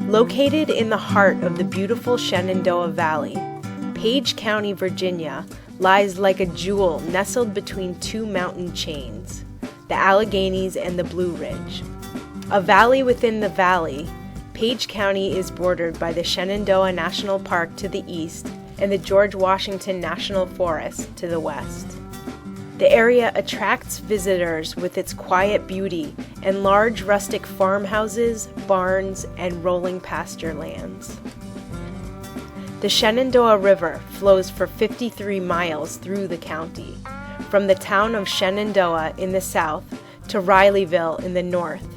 Located in the heart of the beautiful Shenandoah Valley, Page County, Virginia, lies like a jewel nestled between two mountain chains, the Alleghenies and the Blue Ridge. A valley within the valley, Page County is bordered by the Shenandoah National Park to the east and the George Washington National Forest to the west. The area attracts visitors with its quiet beauty and large rustic farmhouses, barns, and rolling pasture lands. The Shenandoah River flows for 53 miles through the county, from the town of Shenandoah in the south to Rileyville in the north,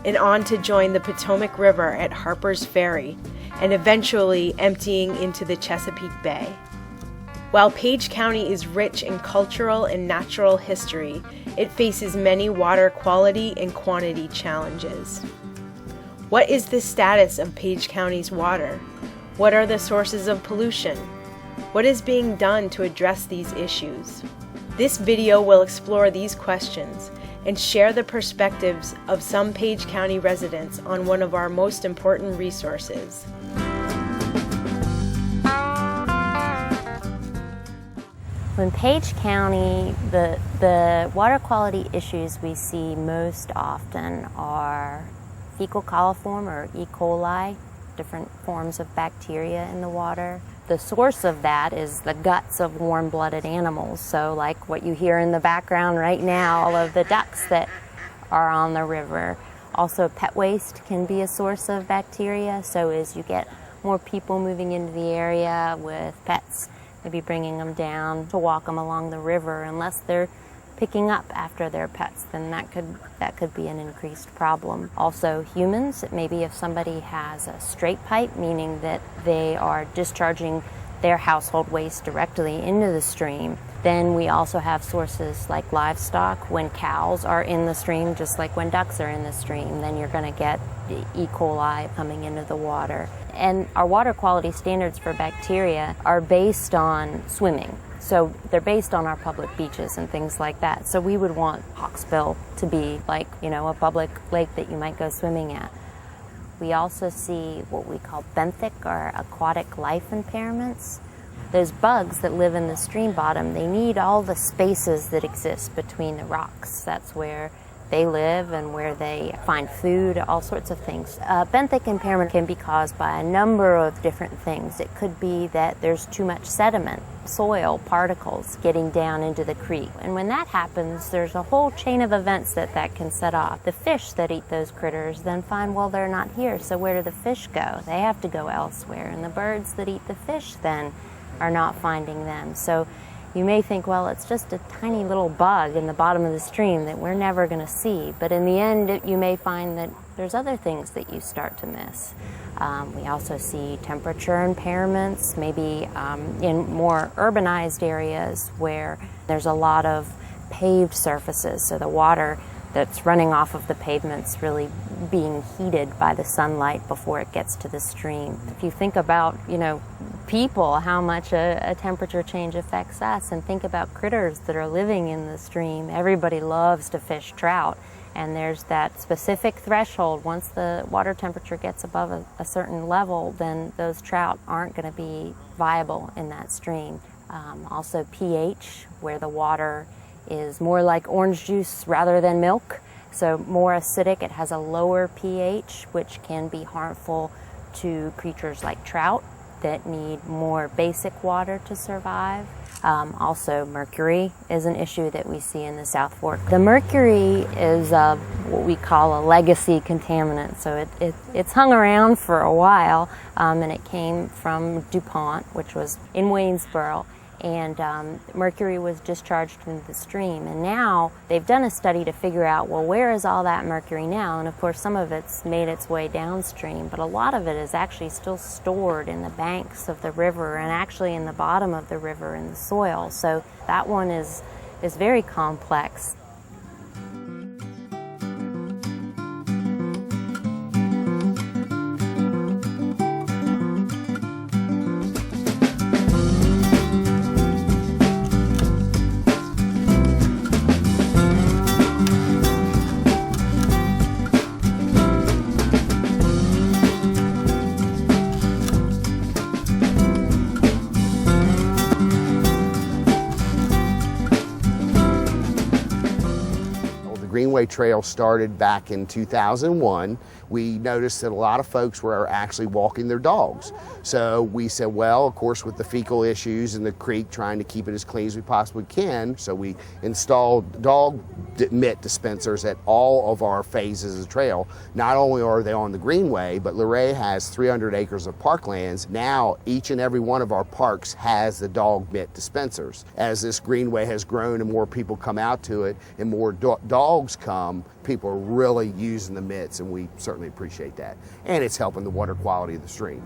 and on to join the Potomac River at Harper's Ferry, and eventually emptying into the Chesapeake Bay. While Page County is rich in cultural and natural history, it faces many water quality and quantity challenges. What is the status of Page County's water? What are the sources of pollution? What is being done to address these issues? This video will explore these questions and share the perspectives of some Page County residents on one of our most important resources. In Page County, the water quality issues we see most often are fecal coliform or E. coli, different forms of bacteria in the water. The source of that is the guts of warm-blooded animals. So like what you hear in the background right now, all of the ducks that are on the river. Also, pet waste can be a source of bacteria. So as you get more people moving into the area with pets, maybe bringing them down to walk them along the river, unless they're picking up after their pets, then that could be an increased problem. Also humans, maybe if somebody has a straight pipe, meaning that they are discharging their household waste directly into the stream, then we also have sources like livestock. When cows are in the stream, just like when ducks are in the stream, then you're going to get E. coli coming into the water. And our water quality standards for bacteria are based on swimming. So they're based on our public beaches and things like that. So we would want Hawksbill to be like, a public lake that you might go swimming at. We also see what we call benthic or aquatic life impairments. Those bugs that live in the stream bottom, they need all the spaces that exist between the rocks. That's where they live and where they find food, all sorts of things. Benthic impairment can be caused by a number of different things. It could be that there's too much sediment, soil, particles getting down into the creek. And when that happens, there's a whole chain of events that can set off. The fish that eat those critters then find, well, they're not here, so where do the fish go? They have to go elsewhere. And the birds that eat the fish then are not finding them. So you may think, well, it's just a tiny little bug in the bottom of the stream that we're never going to see. But in the end, you may find that there's other things that you start to miss. We also see temperature impairments, maybe in more urbanized areas where there's a lot of paved surfaces. So the water that's running off of the pavement's really being heated by the sunlight before it gets to the stream. If you think about, people, how much a temperature change affects us, and think about critters that are living in the stream. Everybody loves to fish trout, and there's that specific threshold. Once the water temperature gets above a certain level, then those trout aren't going to be viable in that stream. Also pH, where the water is more like orange juice rather than milk, so more acidic. It has a lower pH, which can be harmful to creatures like trout that need more basic water to survive. Also, mercury is an issue that we see in the South Fork. The mercury is what we call a legacy contaminant, so it's hung around for a while, and it came from DuPont, which was in Waynesboro, and mercury was discharged into the stream. And now they've done a study to figure out, well, where is all that mercury now? And of course, some of it's made its way downstream, but a lot of it is actually still stored in the banks of the river and actually in the bottom of the river in the soil. So that one is very complex. Greenway Trail started back in 2001, we noticed that a lot of folks were actually walking their dogs. So we said, well, of course, with the fecal issues in the creek, trying to keep it as clean as we possibly can, so we installed dog mitt dispensers at all of our phases of the trail. Not only are they on the Greenway, but Luray has 300 acres of parklands. Now, each and every one of our parks has the dog mitt dispensers. As this Greenway has grown and more people come out to it and more dogs come, people are really using the mitts, and we certainly appreciate that. And it's helping the water quality of the stream.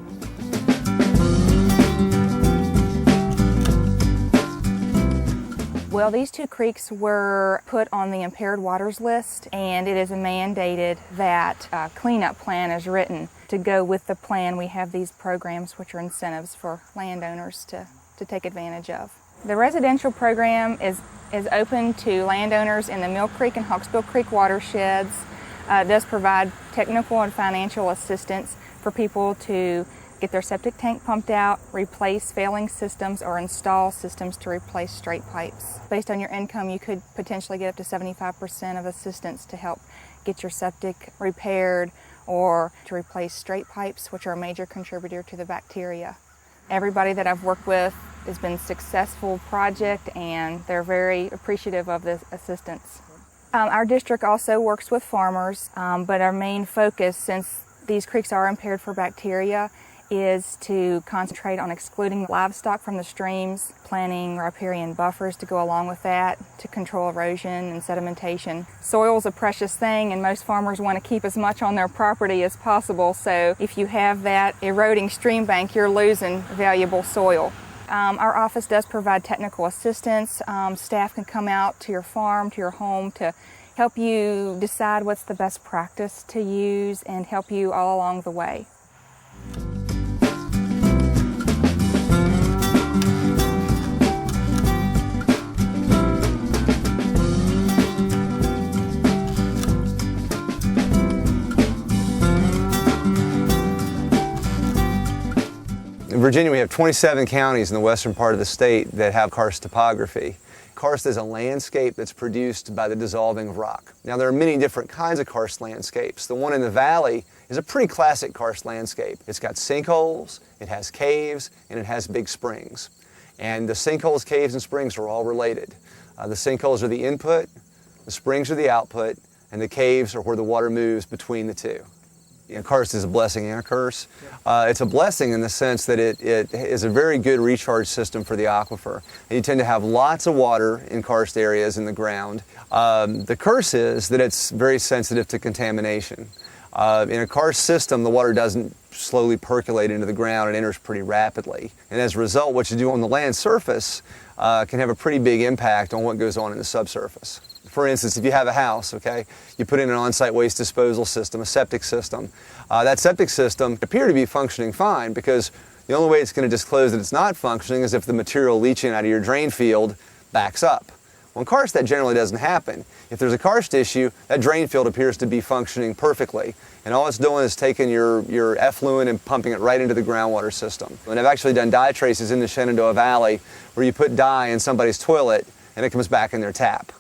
Well, these two creeks were put on the impaired waters list, and it is mandated that a cleanup plan is written to go with the plan. We have these programs, which are incentives for landowners to take advantage of. The residential program is open to landowners in the Mill Creek and Hawksbill Creek watersheds. It does provide technical and financial assistance for people to get their septic tank pumped out, replace failing systems, or install systems to replace straight pipes. Based on your income, you could potentially get up to 75% of assistance to help get your septic repaired or to replace straight pipes, which are a major contributor to the bacteria. Everybody that I've worked with has been a successful project, and they're very appreciative of this assistance. Our district also works with farmers, but our main focus, since these creeks are impaired for bacteria, is to concentrate on excluding livestock from the streams, planting riparian buffers to go along with that to control erosion and sedimentation. Soil is a precious thing, and most farmers want to keep as much on their property as possible, so if you have that eroding stream bank, you're losing valuable soil. Our office does provide technical assistance. Staff can come out to your farm, to your home, to help you decide what's the best practice to use and help you all along the way. In Virginia, we have 27 counties in the western part of the state that have karst topography. Karst is a landscape that's produced by the dissolving of rock. Now, there are many different kinds of karst landscapes. The one in the valley is a pretty classic karst landscape. It's got sinkholes, it has caves, and it has big springs. And the sinkholes, caves, and springs are all related. The sinkholes are the input, the springs are the output, and the caves are where the water moves between the two. You know, karst is a blessing and a curse. It's a blessing in the sense that it is a very good recharge system for the aquifer. And you tend to have lots of water in karst areas in the ground. The curse is that it's very sensitive to contamination. In a karst system, the water doesn't slowly percolate into the ground. It enters pretty rapidly. And as a result, what you do on the land surface can have a pretty big impact on what goes on in the subsurface. For instance, if you have a house, okay, you put in an on-site waste disposal system, a septic system. That septic system appears to be functioning fine because the only way it's going to disclose that it's not functioning is if the material leaching out of your drain field backs up. Well, in karst, that generally doesn't happen. If there's a karst issue, that drain field appears to be functioning perfectly. And all it's doing is taking your effluent and pumping it right into the groundwater system. And I've actually done dye traces in the Shenandoah Valley where you put dye in somebody's toilet and it comes back in their tap.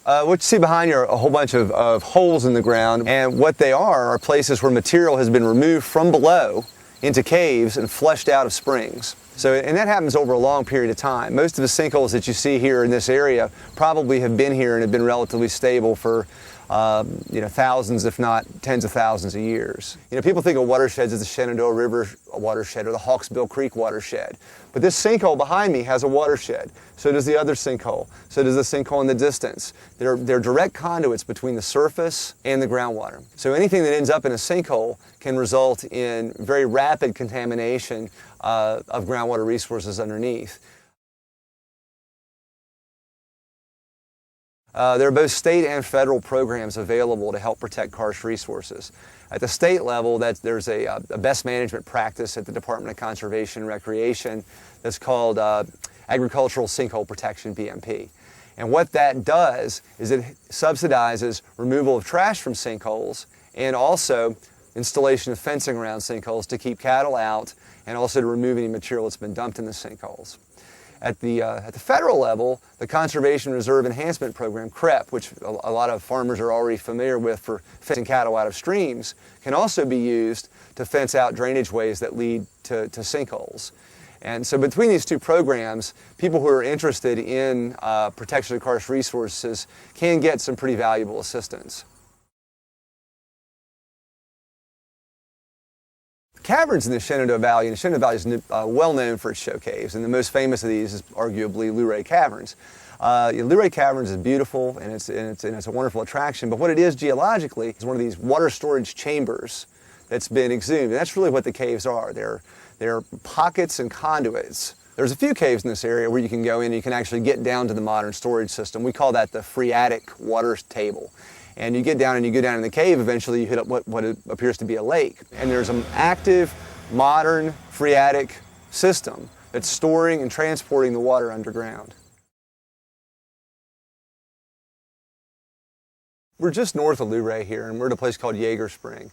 What you see behind you are a whole bunch of holes in the ground, and what they are places where material has been removed from below into caves and flushed out of springs. And that happens over a long period of time. Most of the sinkholes that you see here in this area probably have been here and have been relatively stable for thousands, if not tens of thousands of years. You know, people think of watersheds as the Shenandoah River watershed or the Hawksbill Creek watershed. But this sinkhole behind me has a watershed. So does the other sinkhole. So does the sinkhole in the distance. They're direct conduits between the surface and the groundwater. So anything that ends up in a sinkhole can result in very rapid contamination of groundwater resources underneath. There are both state and federal programs available to help protect karst resources. At the state level, there's a best management practice at the Department of Conservation and Recreation that's called Agricultural Sinkhole Protection, BMP. And what that does is it subsidizes removal of trash from sinkholes and also installation of fencing around sinkholes to keep cattle out and also to remove any material that's been dumped in the sinkholes. At the federal level, the Conservation Reserve Enhancement Program, CREP, which a lot of farmers are already familiar with for fencing cattle out of streams, can also be used to fence out drainage ways that lead to sinkholes. And so between these two programs, people who are interested in protection of karst resources can get some pretty valuable assistance. Caverns in the Shenandoah Valley, and the Shenandoah Valley is well known for its show caves, and the most famous of these is arguably Luray Caverns. Luray Caverns is beautiful and it's a wonderful attraction, but what it is geologically is one of these water storage chambers that's been exhumed, and that's really what the caves are. They're pockets and conduits. There's a few caves in this area where you can go in and you can actually get down to the modern storage system. We call that the phreatic water table. And you get down and you go down in the cave, eventually you hit up what appears to be a lake. And there's an active, modern phreatic system that's storing and transporting the water underground. We're just north of Luray here, and we're at a place called Yeager Spring.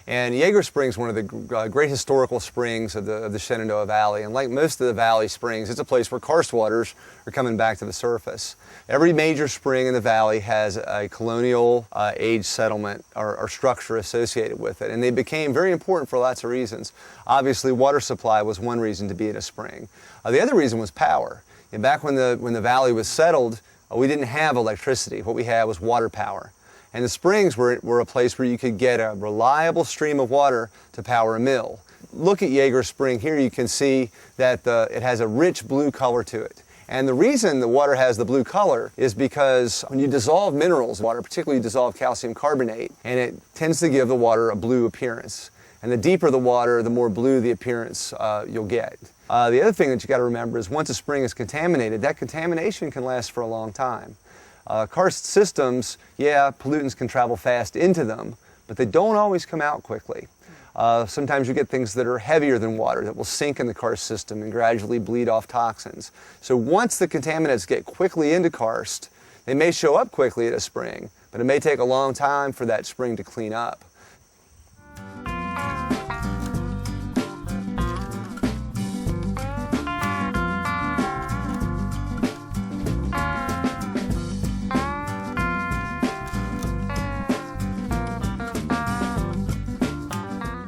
And Yeager Spring is one of the great historical springs of the Shenandoah Valley. And like most of the valley springs, it's a place where karst waters are coming back to the surface. Every major spring in the valley has a colonial age settlement or structure associated with it. And they became very important for lots of reasons. Obviously, water supply was one reason to be at a spring. The other reason was power. And back when the valley was settled, we didn't have electricity. What we had was water power. And the springs were a place where you could get a reliable stream of water to power a mill. Look at Yeager Spring here, you can see that it has a rich blue color to it. And the reason the water has the blue color is because when you dissolve minerals in water, particularly you dissolve calcium carbonate, and it tends to give the water a blue appearance. And the deeper the water, the more blue the appearance you'll get. The other thing that you got to remember is once a spring is contaminated, that contamination can last for a long time. Karst systems, yeah, pollutants can travel fast into them, but they don't always come out quickly. Sometimes you get things that are heavier than water that will sink in the karst system and gradually bleed off toxins. So once the contaminants get quickly into karst, they may show up quickly at a spring, but it may take a long time for that spring to clean up.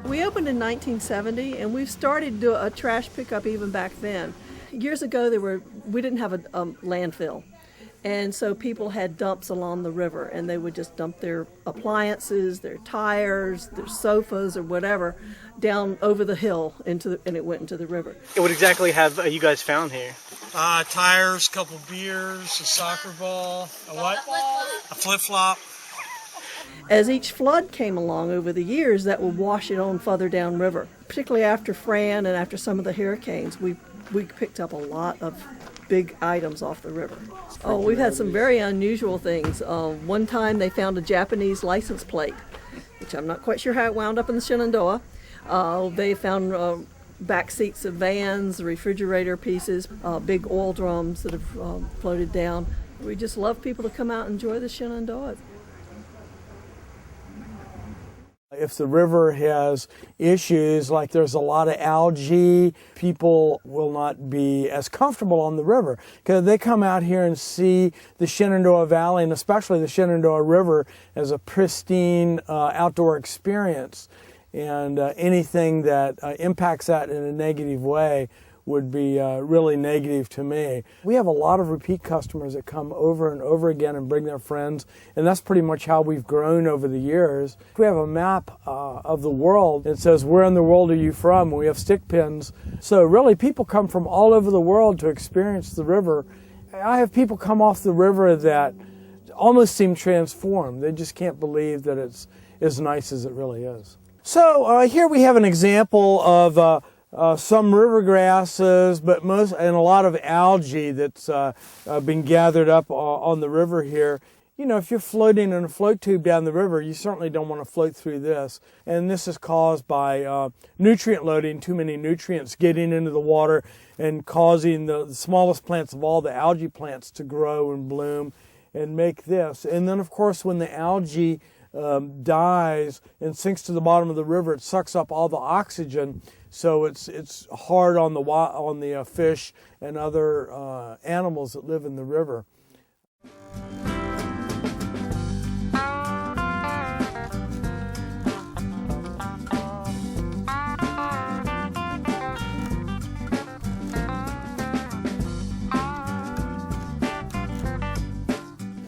We opened in 1970, and we've started to do a trash pickup even back then. Years ago, we didn't have a landfill, and so people had dumps along the river, and they would just dump their appliances, their tires, their sofas, or whatever down over the hill and it went into the river. What exactly have you guys found here? Tires, a couple beers, a soccer ball, a what? A flip-flop. As each flood came along over the years, that would wash it on further downriver. Particularly after Fran and after some of the hurricanes, we picked up a lot of big items off the river. Oh, we've had some very unusual things. One time they found a Japanese license plate, which I'm not quite sure how it wound up in the Shenandoah. They found back seats of vans, refrigerator pieces, big oil drums that have floated down. We just love people to come out and enjoy the Shenandoah. If the river has issues like there's a lot of algae, people will not be as comfortable on the river because they come out here and see the Shenandoah Valley and especially the Shenandoah River as a pristine outdoor experience. And anything that impacts that in a negative way would be really negative to me. We have a lot of repeat customers that come over and over again and bring their friends, and that's pretty much how we've grown over the years. We have a map of the world that says, where in the world are you from? We have stick pins. So really people come from all over the world to experience the river. I have people come off the river that almost seem transformed. They just can't believe that it's as nice as it really is. So here we have an example of some river grasses, but and a lot of algae that's been gathered up on the river here. You know, if you're floating in a float tube down the river, you certainly don't want to float through this. And this is caused by nutrient loading, too many nutrients getting into the water and causing the smallest plants of all, the algae plants, to grow and bloom and make this. And then, of course, when the algae dies and sinks to the bottom of the river. It sucks up all the oxygen, so it's hard on the fish and other animals that live in the river.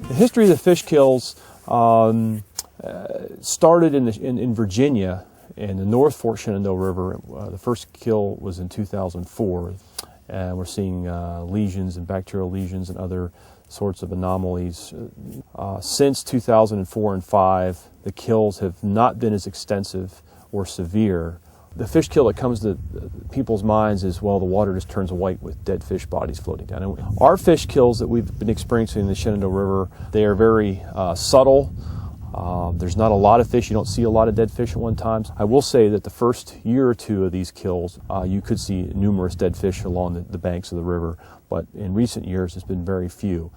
The history of the fish kills started in Virginia in the North Fork Shenandoah River. The first kill was in 2004, and we're seeing lesions and bacterial lesions and other sorts of anomalies. Since 2004 and 5, the kills have not been as extensive or severe. The fish kill that comes to people's minds is, well, the water just turns white with dead fish bodies floating down. And our fish kills that we've been experiencing in the Shenandoah River, they are very subtle. There's not a lot of fish. You don't see a lot of dead fish at one time. I will say that the first year or two of these kills, you could see numerous dead fish along the banks of the river, but in recent years, it's been very few.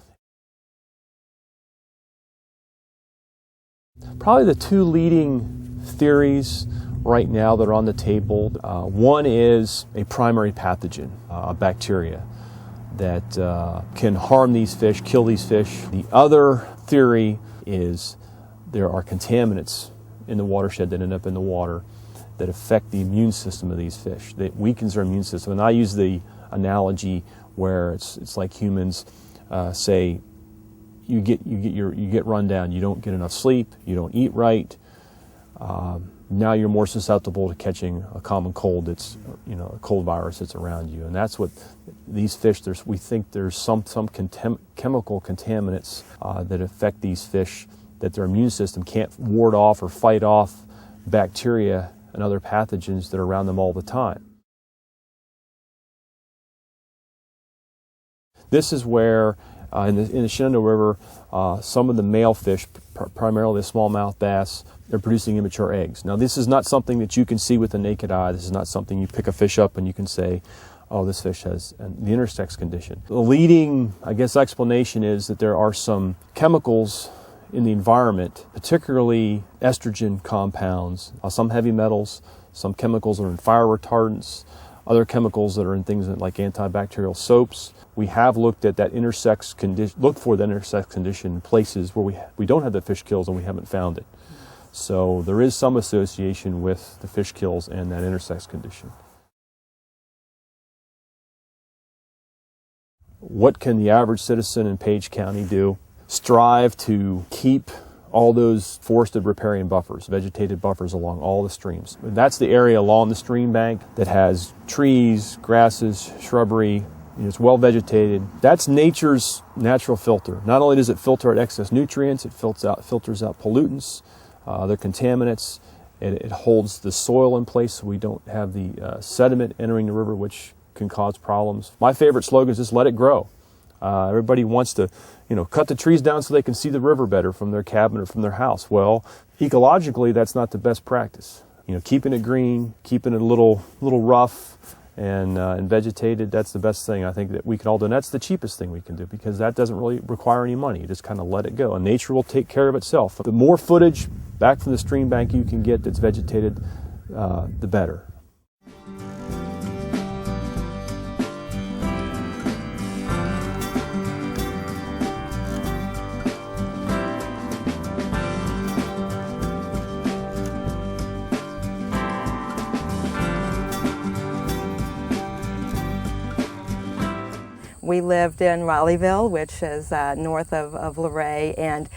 Probably the two leading theories right now that are on the table. One is a primary pathogen, a bacteria that can harm these fish, kill these fish. The other theory is there are contaminants in the watershed that end up in the water that affect the immune system of these fish, that weakens their immune system. And I use the analogy where it's like humans say, you get run down, you don't get enough sleep, you don't eat right. Now you're more susceptible to catching a common cold that's, a cold virus that's around you. And that's what these fish, we think there's some chemical contaminants that affect these fish, that their immune system can't ward off or fight off bacteria and other pathogens that are around them all the time. This is where in the Shenandoah River, some of the male fish, primarily the smallmouth bass, they're producing immature eggs. Now, this is not something that you can see with the naked eye. This is not something you pick a fish up and you can say, oh, this fish has the intersex condition. The leading, explanation is that there are some chemicals in the environment, particularly estrogen compounds, some heavy metals, some chemicals that are in fire retardants, other chemicals that are in things like antibacterial soaps. We have looked at that intersex condition, looked for the intersex condition in places where we don't have the fish kills and we haven't found it. So there is some association with the fish kills and that intersex condition. What can the average citizen in Page County do? Strive to keep all those forested riparian buffers, vegetated buffers along all the streams. That's the area along the stream bank that has trees, grasses, shrubbery. It's well vegetated. That's nature's natural filter. Not only does it filter out excess nutrients, it filters out pollutants, other contaminants. It holds the soil in place so we don't have the sediment entering the river, which can cause problems. My favorite slogan is just let it grow. Everybody wants to, cut the trees down so they can see the river better from their cabin or from their house. Well, ecologically, that's not the best practice. Keeping it green, keeping it a little rough and vegetated, that's the best thing I think that we can all do. And that's the cheapest thing we can do because that doesn't really require any money. You just kind of let it go. And nature will take care of itself. The more footage back from the stream bank you can get that's vegetated, the better. We lived in Rileyville, which is north of Luray, and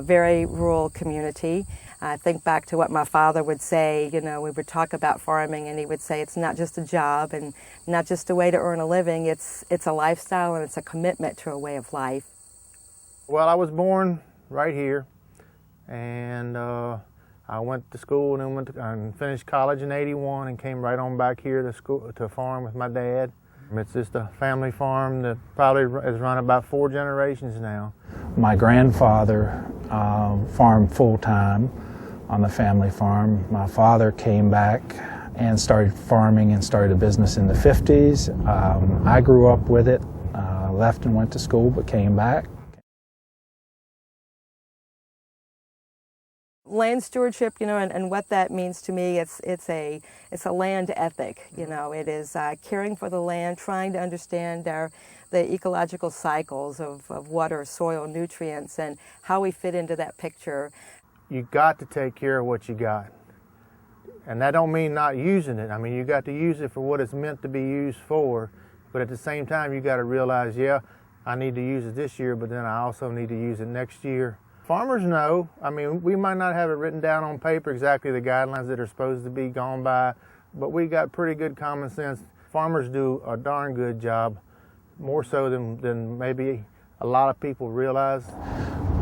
very rural community. I think back to what my father would say, we would talk about farming and he would say it's not just a job and not just a way to earn a living, it's a lifestyle and it's a commitment to a way of life. Well, I was born right here and I went to school and then finished college in '81 and came right on back here to school to farm with my dad. It's just a family farm that probably has run about 4 generations now. My grandfather farmed full-time on the family farm. My father came back and started farming and started a business in the 50s. I grew up with it, left and went to school but came back. land stewardship, you know, and what that means to me, it's a land ethic. You know, it is caring for the land, trying to understand the ecological cycles of water, soil, nutrients, and how we fit into that picture. You got to take care of what you got. And that don't mean not using it. I mean, you got to use it for what it's meant to be used for, but at the same time, you got to realize, yeah, I need to use it this year, but then I also need to use it next year. Farmers know. I mean, we might not have it written down on paper exactly the guidelines that are supposed to be gone by, but we got pretty good common sense. Farmers do a darn good job, more so than maybe a lot of people realize.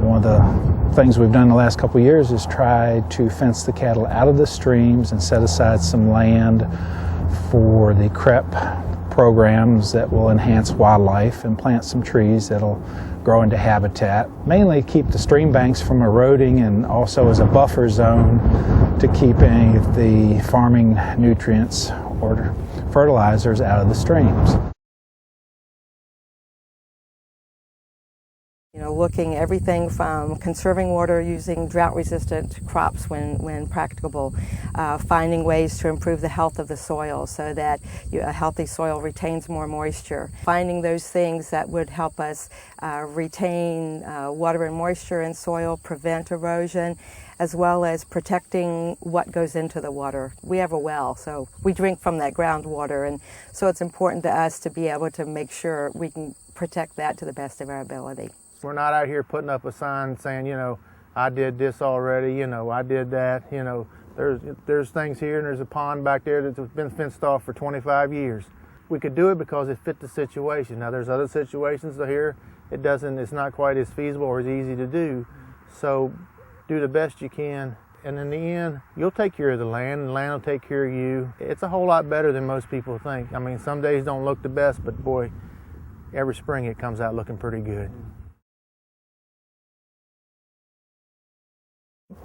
One of the things we've done the last couple of years is try to fence the cattle out of the streams and set aside some land for the CREP programs that will enhance wildlife and plant some trees that'll grow into habitat, mainly keep the stream banks from eroding and also as a buffer zone to keep any of the farming nutrients or fertilizers out of the streams. You know, looking at everything from conserving water, using drought-resistant crops when practicable, finding ways to improve the health of the soil so that a healthy soil retains more moisture, finding those things that would help us retain water and moisture in soil, prevent erosion, as well as protecting what goes into the water. We have a well, so we drink from that groundwater, and so it's important to us to be able to make sure we can protect that to the best of our ability. We're not out here putting up a sign saying, you know, I did this already, you know, I did that, you know. There's things here and there's a pond back there that's been fenced off for 25 years. We could do it because it fit the situation. Now there's other situations here it's not quite as feasible or as easy to do. So do the best you can, and in the end, you'll take care of the land and the land will take care of you. It's a whole lot better than most people think. I mean, some days don't look the best, but boy, every spring it comes out looking pretty good.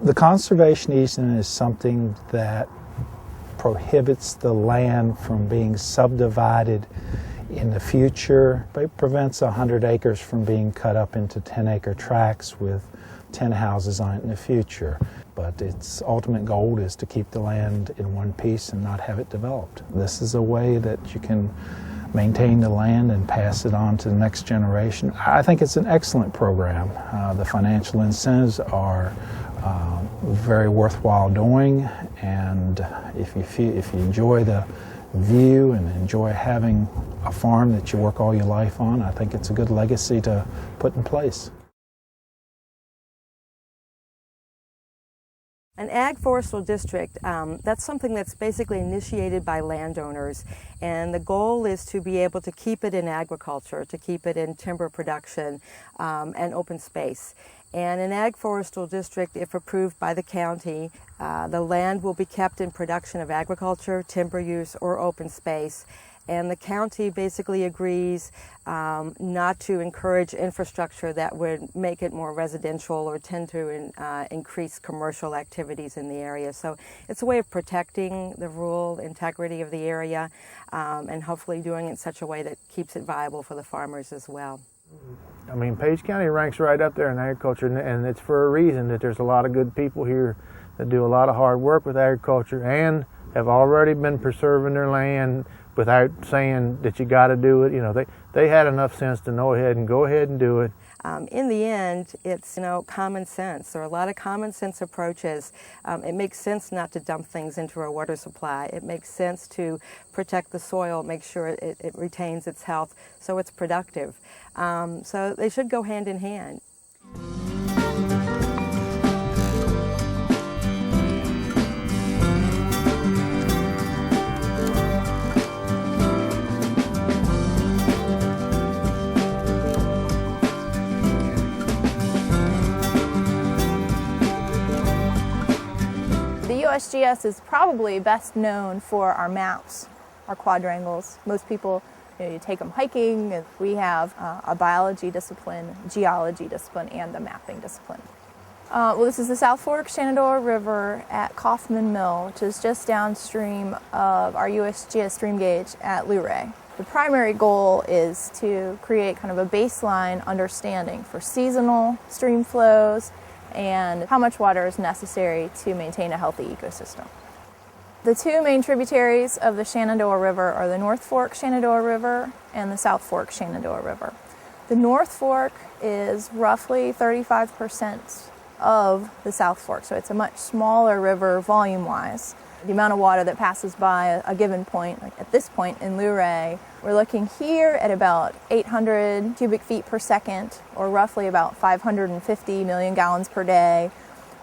The conservation easement is something that prohibits the land from being subdivided in the future. It prevents 100 acres from being cut up into 10-acre tracts with 10 houses on it in the future. But its ultimate goal is to keep the land in one piece and not have it developed. This is a way that you can maintain the land and pass it on to the next generation. I think it's an excellent program. The financial incentives are very worthwhile doing, and if you enjoy the view and enjoy having a farm that you work all your life on, I think it's a good legacy to put in place. An ag forestal district, that's something that's basically initiated by landowners, and the goal is to be able to keep it in agriculture, to keep it in timber production and open space. And an ag forestal district, if approved by the county, the land will be kept in production of agriculture, timber use, or open space. And the county basically agrees not to encourage infrastructure that would make it more residential or tend to increase commercial activities in the area. So it's a way of protecting the rural integrity of the area and hopefully doing it in such a way that keeps it viable for the farmers as well. I mean, Page County ranks right up there in agriculture, and it's for a reason that there's a lot of good people here that do a lot of hard work with agriculture and have already been preserving their land without saying that you got to do it. You know, they had enough sense to go ahead and do it. In the end, it's, you know, common sense. There are a lot of common sense approaches. It makes sense not to dump things into our water supply. It makes sense to protect the soil, make sure it retains its health so it's productive. So they should go hand in hand. USGS is probably best known for our maps, our quadrangles. Most people, you take them hiking, and we have a biology discipline, geology discipline, and the mapping discipline. Well, this is the South Fork Shenandoah River at Kaufman Mill, which is just downstream of our USGS stream gauge at Luray. The primary goal is to create kind of a baseline understanding for seasonal stream flows and how much water is necessary to maintain a healthy ecosystem. The two main tributaries of the Shenandoah River are the North Fork Shenandoah River and the South Fork Shenandoah River. The North Fork is roughly 35% of the South Fork, so it's a much smaller river volume-wise. The amount of water that passes by a given point, like at this point in Luray, we're looking here at about 800 cubic feet per second, or roughly about 550 million gallons per day,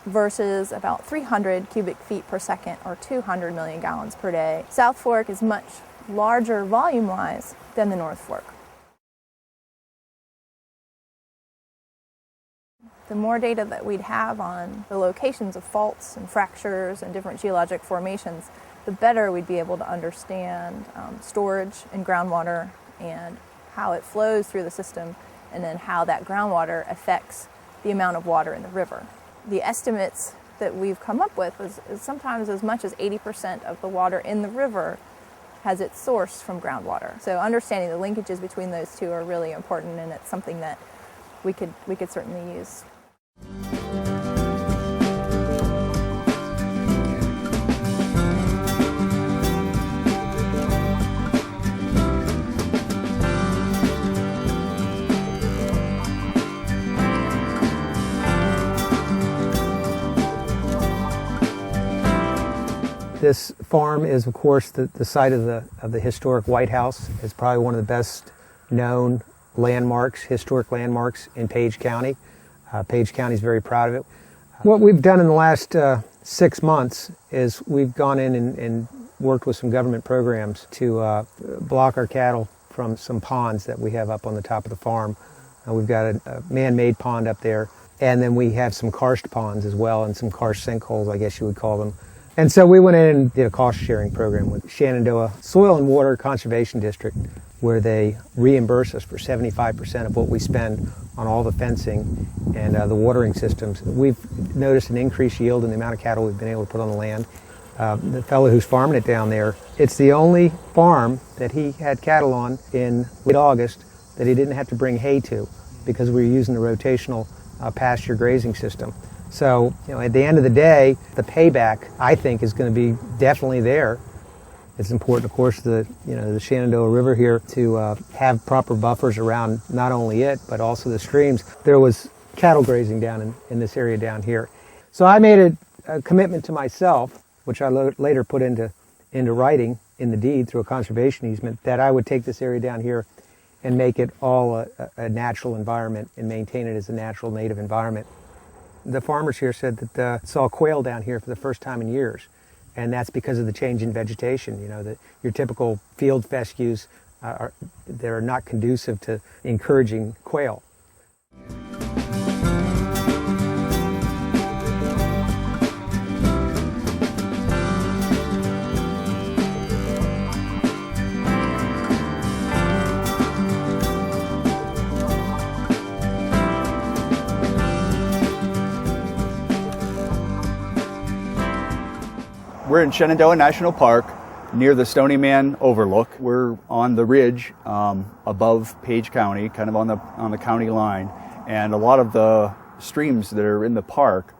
versus about 300 cubic feet per second, or 200 million gallons per day. South Fork is much larger volume-wise than the North Fork. The more data that we'd have on the locations of faults and fractures and different geologic formations, the better we'd be able to understand storage in groundwater and how it flows through the system, and then how that groundwater affects the amount of water in the river. The estimates that we've come up with is sometimes as much as 80% of the water in the river has its source from groundwater. So understanding the linkages between those two are really important, and it's something that we could certainly use. This farm is, of course, the site of the historic White House. It's probably one of the best known landmarks, historic landmarks in Page County. Page County is very proud of it. What we've done in the last 6 months is we've gone in and worked with some government programs to block our cattle from some ponds that we have up on the top of the farm. We've got a man-made pond up there, and then we have some karst ponds as well, and some karst sinkholes, I guess you would call them. And so we went in and did a cost-sharing program with Shenandoah Soil and Water Conservation District, where they reimburse us for 75% of what we spend on all the fencing and the watering systems. We've noticed an increased yield in the amount of cattle we've been able to put on the land. The fellow who's farming it down there, it's the only farm that he had cattle on in late August that he didn't have to bring hay to, because we were using the rotational pasture grazing system. So, at the end of the day, the payback, I think, is going to be definitely there. It's important, of course, the Shenandoah River here to have proper buffers around not only it, but also the streams. There was cattle grazing down in this area down here. So I made a commitment to myself, which I later put into writing in the deed through a conservation easement, that I would take this area down here and make it all a natural environment and maintain it as a natural native environment. The farmers here said that saw quail down here for the first time in years, and that's because of the change in vegetation. Your typical field fescues they're not conducive to encouraging quail. We're in Shenandoah National Park near the Stony Man Overlook. We're on the ridge above Page County, kind of on the county line, and a lot of the streams that are in the park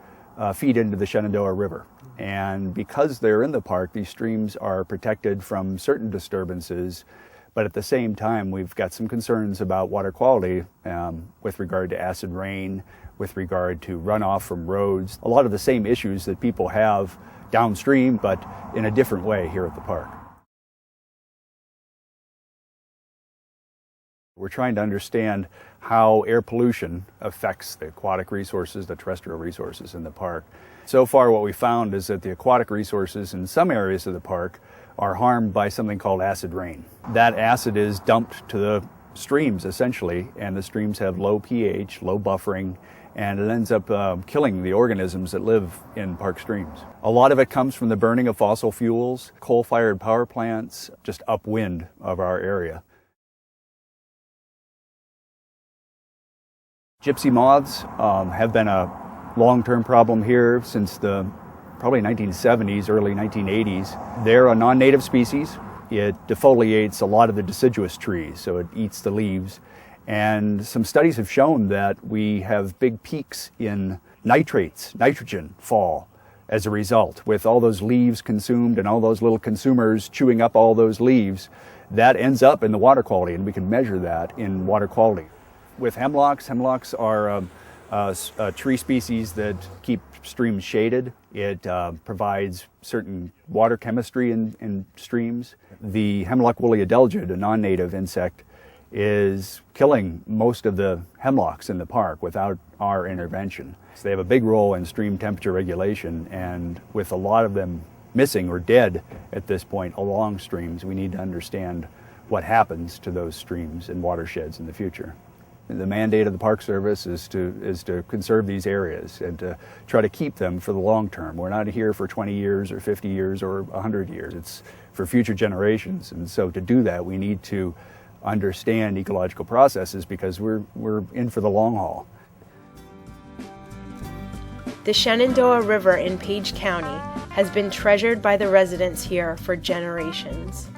feed into the Shenandoah River. And because they're in the park, these streams are protected from certain disturbances, but at the same time we've got some concerns about water quality with regard to acid rain, with regard to runoff from roads, a lot of the same issues that people have downstream, but in a different way here at the park. We're trying to understand how air pollution affects the aquatic resources, the terrestrial resources in the park. So far what we found is that the aquatic resources in some areas of the park are harmed by something called acid rain. That acid is dumped to the streams essentially, and the streams have low pH, low buffering, and it ends up killing the organisms that live in park streams. A lot of it comes from the burning of fossil fuels, coal-fired power plants, just upwind of our area. Gypsy moths have been a long-term problem here since the probably 1970s, early 1980s. They're a non-native species. It defoliates a lot of the deciduous trees, so it eats the leaves. And some studies have shown that we have big peaks in nitrates, nitrogen fall as a result. With all those leaves consumed and all those little consumers chewing up all those leaves, that ends up in the water quality, and we can measure that in water quality. With hemlocks are a tree species that keep streams shaded. It provides certain water chemistry in streams. The hemlock woolly adelgid, a non-native insect, is killing most of the hemlocks in the park without our intervention. So they have a big role in stream temperature regulation, and with a lot of them missing or dead at this point along streams, we need to understand what happens to those streams and watersheds in the future. The mandate of the Park Service is to conserve these areas and to try to keep them for the long term. We're not here for 20 years or 50 years or 100 years. It's for future generations. And so to do that, we need to understand ecological processes because we're in for the long haul. The Shenandoah River in Page County has been treasured by the residents here for generations.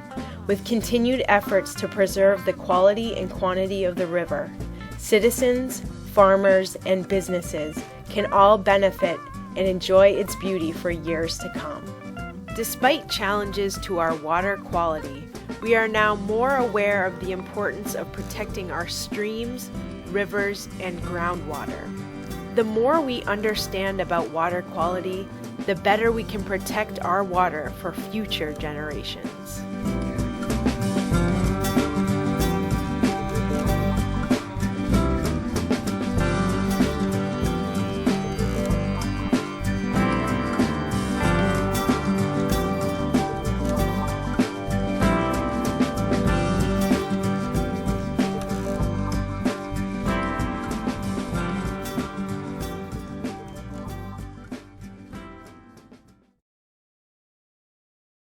With continued efforts to preserve the quality and quantity of the river, citizens, farmers, and businesses can all benefit and enjoy its beauty for years to come. Despite challenges to our water quality, we are now more aware of the importance of protecting our streams, rivers, and groundwater. The more we understand about water quality, the better we can protect our water for future generations.